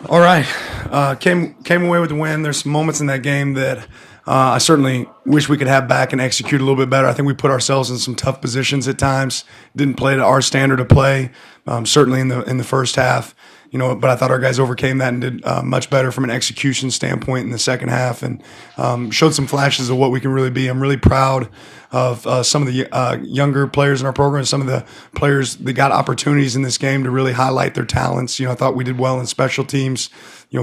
All right. Came away with the win. There's some moments in that game that I certainly wish we could have back and execute a little bit better. I think we put ourselves in some tough positions at times. Didn't play to our standard of play, certainly in the first half. But I thought our guys overcame that and did much better from an execution standpoint in the second half, and showed some flashes of what we can really be. I'm really proud of some of the younger players in our program, some of the players that got opportunities in this game to really highlight their talents. I thought we did well in special teams.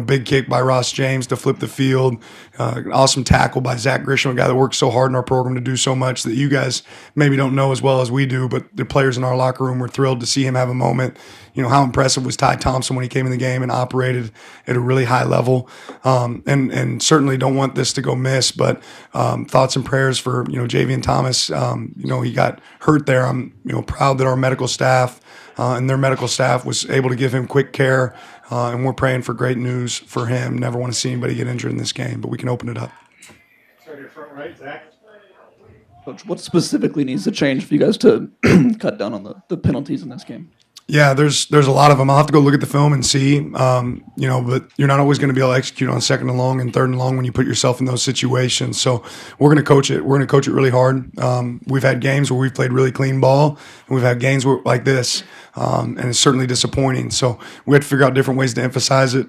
Big kick by Ross James to flip the field. An awesome tackle by Zach Grisham, a guy that works so hard in our program to do so much that you guys maybe don't know as well as we do, but the players in our locker room were thrilled to see him have a moment. How impressive was Ty Thompson when he came in the game and operated at a really high level. And certainly don't want this to go miss, but thoughts and prayers for, Javian Thomas. He got hurt there. I'm, proud that our medical staff and their medical staff was able to give him quick care. And we're praying for great news for him. Never want to see anybody get injured in this game, but we can open it up. Start your front right, Zach. Coach, what specifically needs to change for you guys to cut down on the penalties in this game? Yeah, there's a lot of them. I'll have to go look at the film and see, but you're not always going to be able to execute on second and long and third and long when you put yourself in those situations. So we're going to coach it. We're going to coach it really hard. We've had games where we've played really clean ball, and we've had games like this, and it's certainly disappointing. So we have to figure out different ways to emphasize it.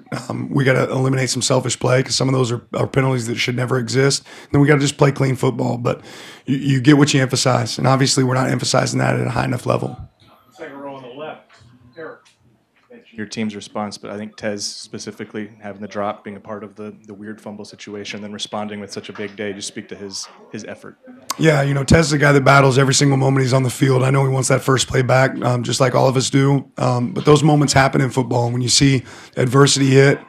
We got to eliminate some selfish play because some of those are penalties that should never exist. Then we got to just play clean football. But you get what you emphasize, and obviously we're not emphasizing that at a high enough level. Second row on the left, Eric. Your team's response, but I think Tez specifically having the drop, being a part of the weird fumble situation, then responding with such a big day, just speak to his effort. Yeah, Tez is the guy that battles every single moment he's on the field. I know he wants that first play back, just like all of us do. But those moments happen in football. And when you see adversity hit,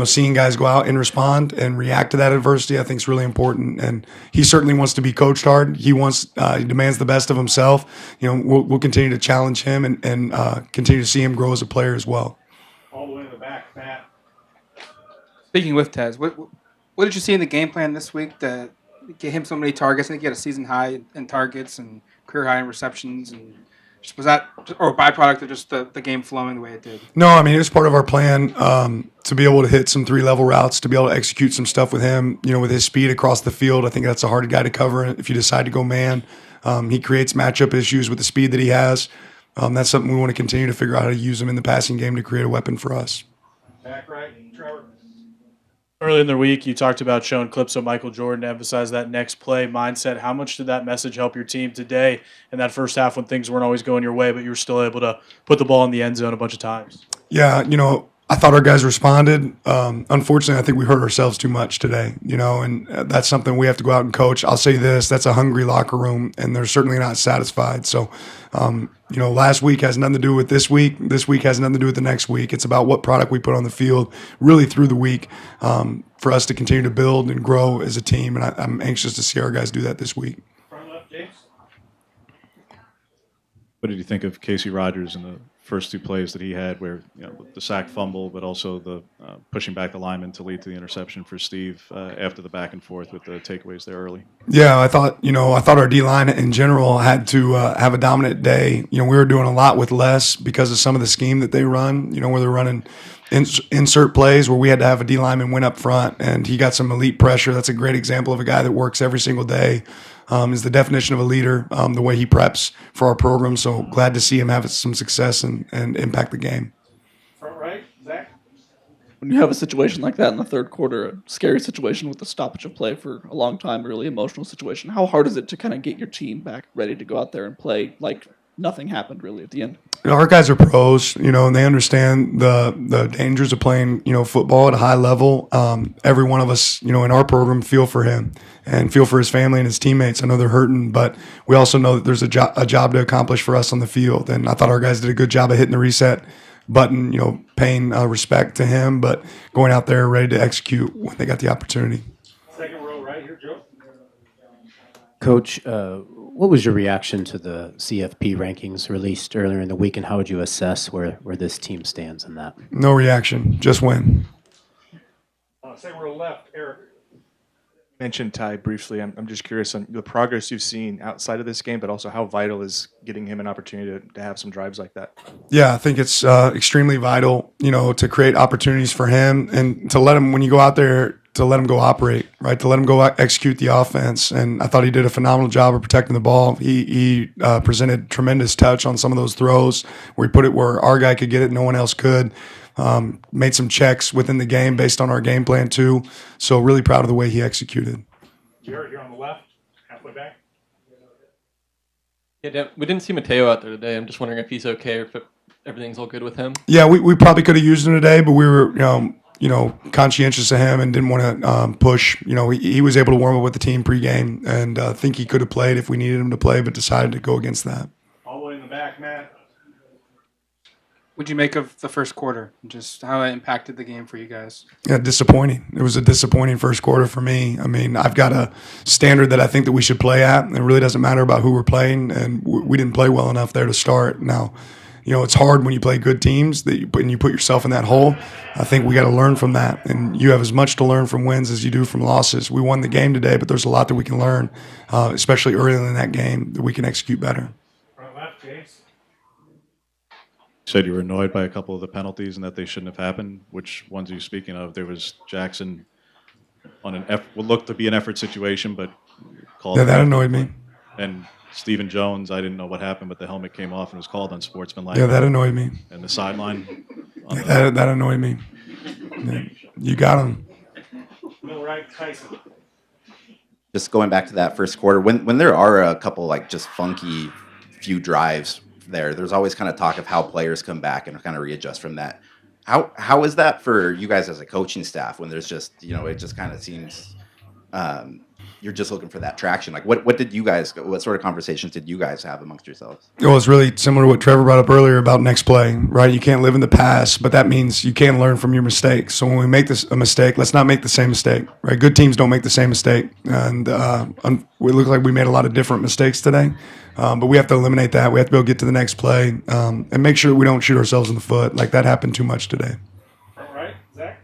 seeing guys go out and respond and react to that adversity, I think is really important. And he certainly wants to be coached hard. He demands the best of himself. We'll continue to challenge him and continue to see him grow as a player as well. All the way in the back, Matt. Speaking with Tez, what did you see in the game plan this week to get him so many targets? I think he had a season high in targets and career high in receptions. And was that or a byproduct of just the game flowing the way it did? No, it was part of our plan to be able to hit some 3-level routes, to be able to execute some stuff with him, with his speed across the field. I think that's a hard guy to cover if you decide to go man. He creates matchup issues with the speed that he has. That's something we want to continue to figure out how to use him in the passing game to create a weapon for us. Back right, Trevor. Early in the week, you talked about showing clips of Michael Jordan to emphasize that next play mindset. How much did that message help your team today in that first half when things weren't always going your way, but you were still able to put the ball in the end zone a bunch of times? Yeah, I thought our guys responded. Unfortunately, I think we hurt ourselves too much today, and that's something we have to go out and coach. I'll say this, that's a hungry locker room, and they're certainly not satisfied. So, last week has nothing to do with this week. This week has nothing to do with the next week. It's about what product we put on the field really through the week for us to continue to build and grow as a team, and I'm anxious to see our guys do that this week. Front left, James. What did you think of Casey Rogers in the first two plays that he had where, the sack fumble, but also the pushing back the lineman to lead to the interception for Steve after the back and forth with the takeaways there early? Yeah, I thought our D-line in general had to have a dominant day. We were doing a lot with less because of some of the scheme that they run, where they're running insert plays where we had to have a D-lineman win up front, and he got some elite pressure. That's a great example of a guy that works every single day. Is the definition of a leader, the way he preps for our program. So glad to see him have some success and impact the game. Front right, Zach. When you have a situation like that in the third quarter, a scary situation with the stoppage of play for a long time, a really emotional situation, how hard is it to kind of get your team back ready to go out there and play like nothing happened really at the end? Our guys are pros, and they understand the dangers of playing, football at a high level. Every one of us, in our program feel for him and feel for his family and his teammates. I know they're hurting, but we also know that there's a job to accomplish for us on the field. And I thought our guys did a good job of hitting the reset button, paying respect to him, but going out there ready to execute when they got the opportunity. Second row right here, Joe. Coach, what was your reaction to the CFP rankings released earlier in the week, and how would you assess where this team stands in that? No reaction, just win. Second row left, Eric. mentioned Ty briefly. I'm just curious on the progress you've seen outside of this game, but also how vital is getting him an opportunity to have some drives like that? Yeah, I think it's extremely vital, to create opportunities for him and to let him, when you go out there, to let him go operate, right? To let him go execute the offense. And I thought he did a phenomenal job of protecting the ball. He presented tremendous touch on some of those throws where he put it where our guy could get it, no one else could. Made some checks within the game based on our game plan too. So really proud of the way he executed. Jared, you're on the left, halfway back. Yeah, Dan, we didn't see Mateo out there today. I'm just wondering if he's okay or if everything's all good with him. Yeah, we probably could have used him today, but we were conscientious of him and didn't want to push. He was able to warm up with the team pregame, and I think he could have played if we needed him to play, but decided to go against that. All the way in the back, Matt. What'd you make of the first quarter? Just how it impacted the game for you guys? Yeah, disappointing. It was a disappointing first quarter for me. I mean, I've got a standard that I think that we should play at. It really doesn't matter about who we're playing, and we didn't play well enough there to start. Now, it's hard when you play good teams and you put yourself in that hole. I think we got to learn from that, and you have as much to learn from wins as you do from losses. We won the game today, but there's a lot that we can learn, especially early in that game, that we can execute better. Front left, James. You said you were annoyed by a couple of the penalties and that they shouldn't have happened. Which ones are you speaking of? There was Jackson on what looked to be an effort situation, but called. Yeah, that annoyed me. And Stephen Jones, I didn't know what happened, but the helmet came off and was called unsportsmanlike. Yeah, that annoyed me. And the sideline. That annoyed me. Yeah, you got him. Middle right, Tyson. Just going back to that first quarter, when there are a couple just funky few drives there's always kind of talk of how players come back and kind of readjust from that. How is that for you guys as a coaching staff when there's just, it just kind of seems you're just looking for that traction? Like what sort of conversations did you guys have amongst yourselves? Well, it's really similar to what Trevor brought up earlier about next play, right? You can't live in the past, but that means you can learn from your mistakes. So when we make a mistake, let's not make the same mistake, right? Good teams don't make the same mistake. And it looked like we made a lot of different mistakes today. But we have to eliminate that. We have to be able to get to the next play and make sure that we don't shoot ourselves in the foot. Like that happened too much today. Front right, Zach.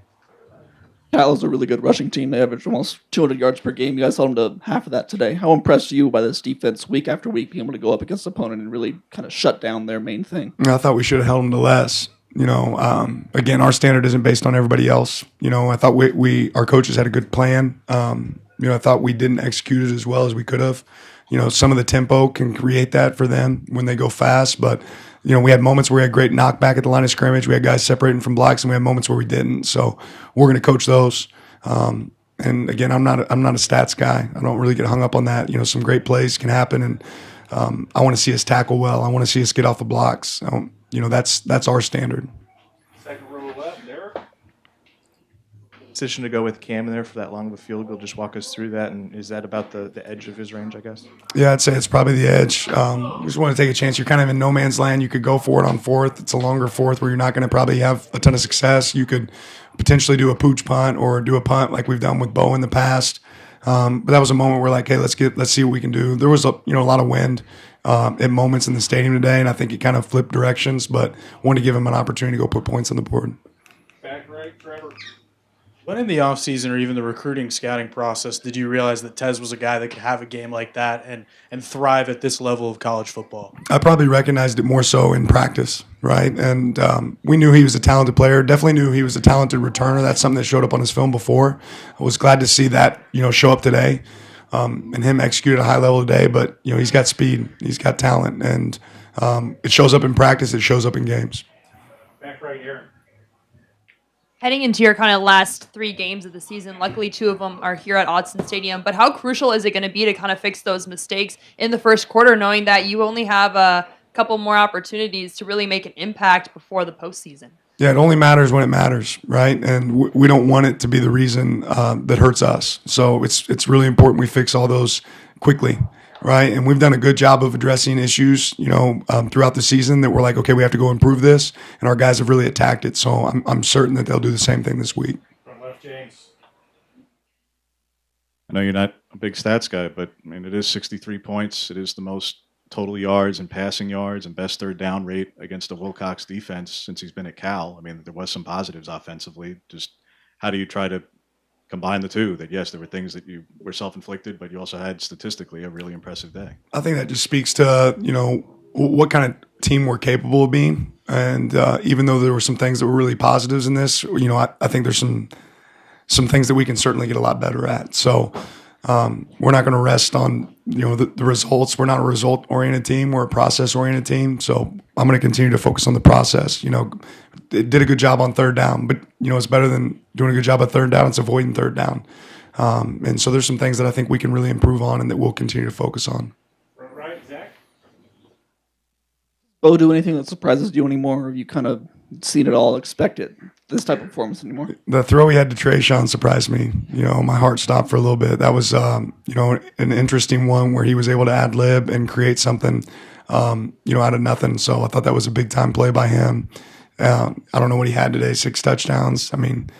Cattle's a really good rushing team. They average almost 200 yards per game. You guys held them to half of that today. How impressed are you by this defense week after week, being able to go up against the opponent and really kind of shut down their main thing? I thought we should have held them to less. Again, our standard isn't based on everybody else. I thought our coaches had a good plan. I thought we didn't execute it as well as we could have. Some of the tempo can create that for them when they go fast, but we had moments where we had great knockback at the line of scrimmage. We had guys separating from blocks, and we had moments where we didn't. So we're going to coach those. And again, I'm not a stats guy. I don't really get hung up on that. Some great plays can happen, and I want to see us tackle well. I want to see us get off the blocks. That's our standard. Second row left, Derek. Decision to go with Cam in there for that long of a field goal. Just walk us through that, and is that about the edge of his range, I guess? Yeah, I'd say it's probably the edge. We just want to take a chance. You're kind of in no man's land. You could go for it on fourth. It's a longer fourth where you're not going to probably have a ton of success. You could potentially do a pooch punt or do a punt like we've done with Bo in the past. But that was a moment where hey, let's see what we can do. There was a lot of wind at moments in the stadium today, and I think it kind of flipped directions. But wanted to give him an opportunity to go put points on the board. Back right, Trevor. When in the offseason or even the recruiting scouting process did you realize that Tez was a guy that could have a game like that and thrive at this level of college football? I probably recognized it more so in practice, right? And we knew he was a talented player. Definitely knew he was a talented returner. That's something that showed up on his film before. I was glad to see that, show up today and him execute at a high level today. But, he's got speed. He's got talent. And it shows up in practice. It shows up in games. Back right, Aaron. Heading into your kind of last 3 games of the season, luckily 2 of them are here at Autzen Stadium, but how crucial is it going to be to kind of fix those mistakes in the first quarter, knowing that you only have a couple more opportunities to really make an impact before the postseason? Yeah, it only matters when it matters, right? And we don't want it to be the reason that hurts us. So it's really important we fix all those quickly, right? And we've done a good job of addressing issues, throughout the season that we're like, okay, we have to go improve this, and our guys have really attacked it. So I'm certain that they'll do the same thing this week. Front left, James. I know you're not a big stats guy, but it is 63 points. It is the most total yards and passing yards and best third down rate against the Wilcox defense since he's been at Cal. There was some positives offensively. Just how do you try to combine the two, that yes, there were things that you were self-inflicted, but you also had statistically a really impressive day. I think that just speaks to, what kind of team we're capable of being. And even though there were some things that were really positives in this, I think there's some things that we can certainly get a lot better at. So we're not going to rest on, the results. We're not a result-oriented team. We're a process-oriented team. So I'm going to continue to focus on the process. It did a good job on third down, but, it's better than doing a good job at third down. It's avoiding third down. And so there's some things that I think we can really improve on and that we'll continue to focus on. Right, Zach? Bo, do anything that surprises you anymore, or have you kind of seen it all, expected this type of performance anymore? The throw he had to Trayshawn surprised me. My heart stopped for a little bit. That was, an interesting one where he was able to ad lib and create something, out of nothing. So I thought that was a big time play by him. I don't know what he had today, 6 touchdowns. I mean,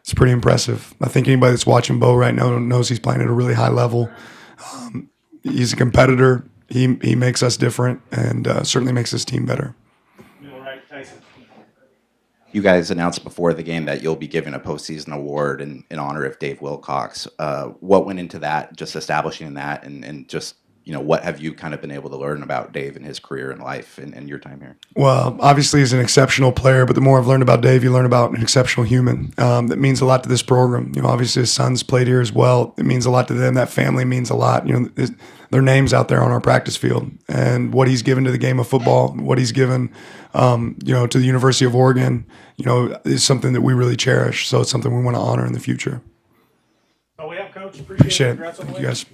it's pretty impressive. I think anybody that's watching Bo right now knows he's playing at a really high level. He's a competitor. He makes us different and certainly makes his team better. Middle right, Tyson. You guys announced before the game that you'll be giving a postseason award in honor of Dave Wilcox. What went into that, just establishing that, and just, what have you kind of been able to learn about Dave and his career and life and your time here? Well, obviously he's an exceptional player, but the more I've learned about Dave, you learn about an exceptional human. That means a lot to this program. Obviously his sons played here as well. It means a lot to them. That family means a lot. Their names out there on our practice field, and what he's given to the game of football, what he's given, to the University of Oregon, is something that we really cherish. So it's something we want to honor in the future. Oh, we have, Coach. Appreciate it. Congrats on the Thank you, win. guys.